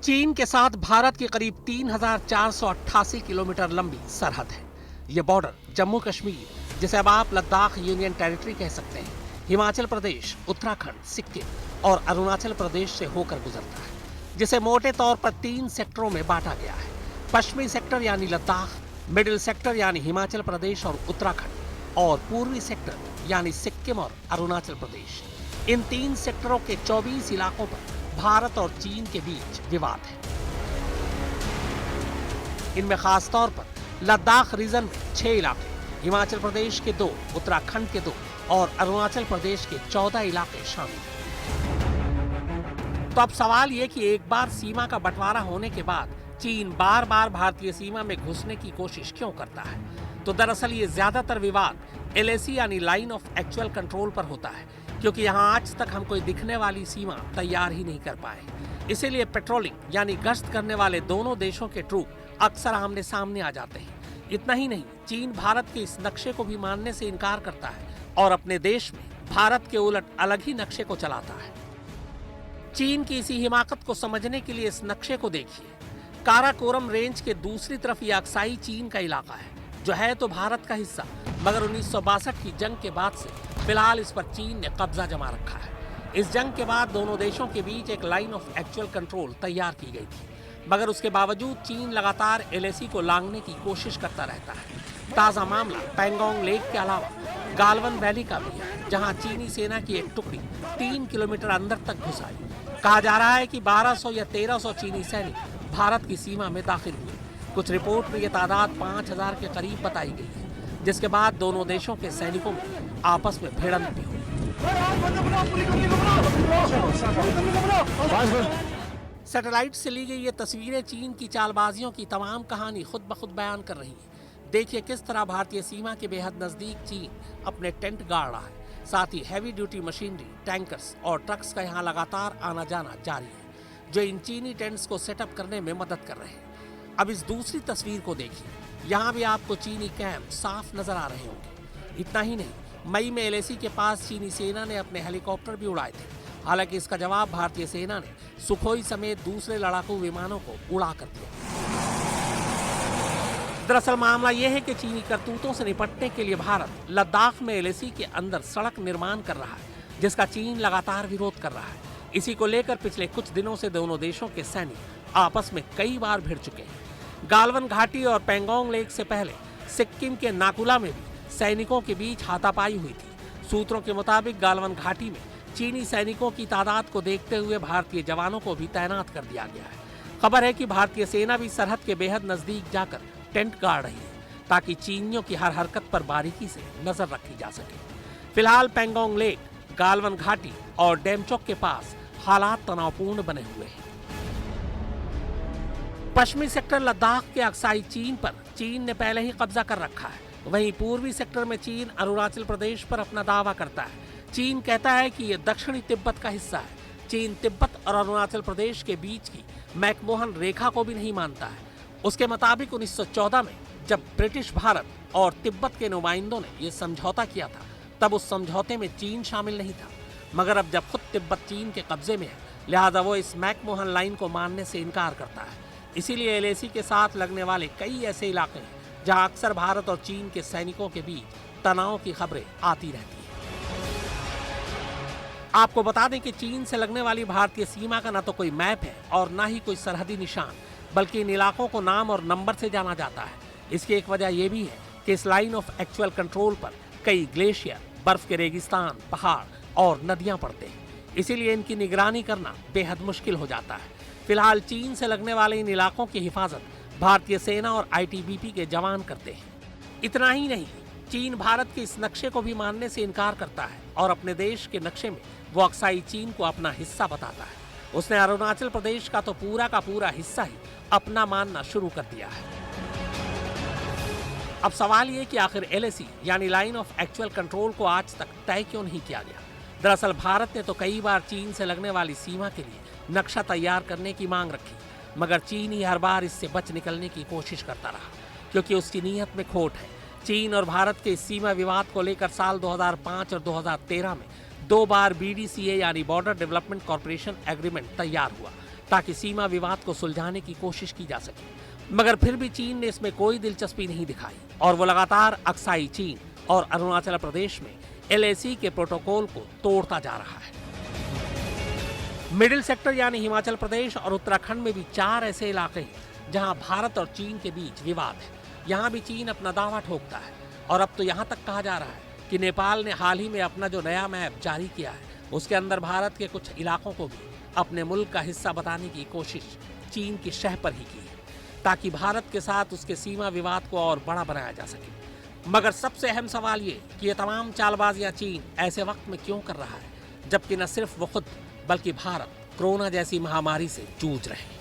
चीन के साथ भारत की करीब 3,488 किलोमीटर लंबी सरहद है। यह बॉर्डर जम्मू कश्मीर, जिसे अब आप लद्दाख यूनियन टेरिटरी कह सकते हैं, हिमाचल प्रदेश, उत्तराखंड, सिक्किम और अरुणाचल प्रदेश से होकर गुजरता है, जिसे मोटे तौर पर 3 सेक्टरों में बांटा गया है। पश्चिमी सेक्टर यानी लद्दाख, मिडिल सेक्टर यानी हिमाचल प्रदेश और उत्तराखंड, और पूर्वी सेक्टर यानी सिक्किम और अरुणाचल प्रदेश। इन 3 सेक्टरों के 24 इलाकों पर भारत और चीन के बीच विवाद है। इनमें खास तौर पर लद्दाख रीजन में 6 इलाके, हिमाचल प्रदेश के 2, उत्तराखंड के 2 और अरुणाचल प्रदेश के 14 इलाके शामिल हैं। तो अब सवाल यह कि एक बार सीमा का बंटवारा होने के बाद चीन बार बार भारतीय सीमा में घुसने की कोशिश क्यों करता है? तो दरअसल ये ज्यादातर विवाद LAC यानी लाइन ऑफ एक्चुअल कंट्रोल पर होता है, क्योंकि यहाँ आज तक हम कोई दिखने वाली सीमा तैयार ही नहीं कर पाए। इसीलिए पेट्रोलिंग यानी गश्त करने वाले दोनों देशों के ट्रूप अक्सर आमने सामने आ जाते हैं। इतना ही नहीं, चीन भारत के इस नक्शे को भी मानने से इनकार करता है और अपने देश में भारत के उलट अलग ही नक्शे को चलाता है। चीन की इसी हिमाकत को समझने के लिए इस नक्शे को देखिए। काराकोरम रेंज के दूसरी तरफ ये अक्साई चीन का इलाका है, जो है तो भारत का हिस्सा, मगर 1962 की जंग के बाद से फिलहाल इस पर चीन ने कब्जा जमा रखा है। इस जंग के बाद दोनों देशों के बीच एक लाइन ऑफ एक्चुअल कंट्रोल तैयार की गई थी, मगर उसके बावजूद चीन लगातार LAC को लांघने की कोशिश करता रहता है। ताज़ा मामला पैंगोंग लेक के अलावा गालवन वैली का भी है, जहां चीनी सेना की एक टुकड़ी 3 किलोमीटर अंदर तक घुस आई। कहा जा रहा है कि 1200 या 1300 चीनी सैनिक भारत की सीमा में दाखिल हुए। कुछ रिपोर्ट में ये तादाद 5000 के करीब बताई गई है, जिसके बाद दोनों देशों के सैनिकों में आपस में भिड़ंत भी हुई। सैटेलाइट से ली गई ये तस्वीरें चीन की चालबाजियों की तमाम कहानी खुद ब खुद बयान कर रही है। देखिए किस तरह भारतीय सीमा के बेहद नजदीक चीन अपने टेंट गाड़ रहा है। साथ ही हैवी ड्यूटी मशीनरी, टैंकर्स और ट्रक्स का यहाँ लगातार आना जाना जारी है, जो इन चीनी टेंट्स को सेटअप करने में मदद कर रहे हैं। अब इस दूसरी तस्वीर को देखिए, यहाँ भी आपको चीनी कैंप साफ नजर आ रहे होंगे। इतना ही नहीं, मई में LAC के पास चीनी सेना ने अपने हेलीकॉप्टर भी उड़ाए थे। हालांकि इसका जवाब भारतीय सेना ने सुखोई समेत दूसरे लड़ाकू विमानों को उड़ा कर दिया। दरअसल मामला यह है कि चीनी करतूतों से निपटने के लिए भारत लद्दाख में LAC के अंदर सड़क निर्माण कर रहा है, जिसका चीन लगातार विरोध कर रहा है। इसी को लेकर पिछले कुछ दिनों से दोनों देशों के सैनिक आपस में कई बार भिड़ चुके हैं। गालवन घाटी और पैंगोंग लेक से पहले सिक्किम के नाकुला में भी सैनिकों के बीच हाथापाई हुई थी। सूत्रों के मुताबिक गालवन घाटी में चीनी सैनिकों की तादाद को देखते हुए भारतीय जवानों को भी तैनात कर दिया गया है। खबर है कि भारतीय सेना भी सरहद के बेहद नजदीक जाकर टेंट गाड़ रही है, ताकि चीनियों की हर हरकत पर बारीकी से नजर रखी जा सके। फिलहाल पैंगोंग लेक, गालवन घाटी और डेमचोक के पास हालात तनावपूर्ण बने हुए हैं। पश्चिमी सेक्टर लद्दाख के अक्साई चीन पर चीन ने पहले ही कब्जा कर रखा है। वहीं पूर्वी सेक्टर में चीन अरुणाचल प्रदेश पर अपना दावा करता है। चीन कहता है कि यह दक्षिणी तिब्बत का हिस्सा है। चीन तिब्बत और अरुणाचल प्रदेश के बीच की मैकमोहन रेखा को भी नहीं मानता है। उसके मुताबिक 1914 में जब ब्रिटिश भारत और तिब्बत के नुमाइंदों ने यह समझौता किया था, तब उस समझौते में चीन शामिल नहीं था। मगर अब जब खुद तिब्बत चीन के कब्जे में है, लिहाजा वो इस मैकमोहन लाइन को मानने से इनकार करता है। इसीलिए LAC के साथ लगने वाले कई ऐसे इलाके हैं जहां अक्सर भारत और चीन के सैनिकों के बीच तनाव की खबरें आती रहती हैं। आपको बता दें कि चीन से लगने वाली भारतीय सीमा का न तो कोई मैप है और न ही कोई सरहदी निशान, बल्कि इन इलाकों को नाम और नंबर से जाना जाता है। इसकी एक वजह यह भी है कि इस लाइन ऑफ एक्चुअल कंट्रोल पर कई ग्लेशियर, बर्फ के रेगिस्तान, पहाड़ और नदियां पड़ते हैं। इसीलिए इनकी निगरानी करना बेहद मुश्किल हो जाता है। फिलहाल चीन से लगने वाले इन इलाकों की हिफाजत भारतीय सेना और ITBP के जवान करते हैं। इतना ही नहीं, चीन भारत के इस नक्शे को भी मानने से इनकार करता है और अपने देश के नक्शे में वो अक्साई चीन को अपना हिस्सा बताता है। उसने अरुणाचल प्रदेश का तो पूरा का पूरा हिस्सा ही अपना मानना शुरू कर दिया है। अब सवाल ये कि आखिर LAC यानी लाइन ऑफ एक्चुअल कंट्रोल को आज तक तय क्यों नहीं किया गया। दरअसल भारत ने तो कई बार चीन से लगने वाली सीमा के लिए नक्शा तैयार करने की मांग रखी, मगर चीन ही हर बार इससे बच निकलने की कोशिश करता रहा, क्योंकि उसकी नीयत में खोट है। चीन और भारत के इस सीमा विवाद को लेकर साल 2005 और 2013 में 2 बार BDCA यानी बॉर्डर डेवलपमेंट कॉर्पोरेशन एग्रीमेंट तैयार हुआ, ताकि सीमा विवाद को सुलझाने की कोशिश की जा सके। मगर फिर भी चीन ने इसमें कोई दिलचस्पी नहीं दिखाई और वो लगातार अक्साई चीन और अरुणाचल प्रदेश में LAC के प्रोटोकॉल को तोड़ता जा रहा है। मिडिल सेक्टर यानी हिमाचल प्रदेश और उत्तराखंड में भी 4 ऐसे इलाके हैं जहां भारत और चीन के बीच विवाद है। यहां भी चीन अपना दावा ठोकता है और अब तो यहां तक कहा जा रहा है कि नेपाल ने हाल ही में अपना जो नया मैप जारी किया है, उसके अंदर भारत के कुछ इलाकों को भी अपने मुल्क का हिस्सा बताने की कोशिश चीन की शह पर ही की है, ताकि भारत के साथ उसके सीमा विवाद को और बड़ा बनाया जा सके। मगर सबसे अहम सवाल ये कि ये तमाम चालबाजियां चीन ऐसे वक्त में क्यों कर रहा है, जबकि न सिर्फ वो खुद बल्कि भारत कोरोना जैसी महामारी से जूझ रहे हैं।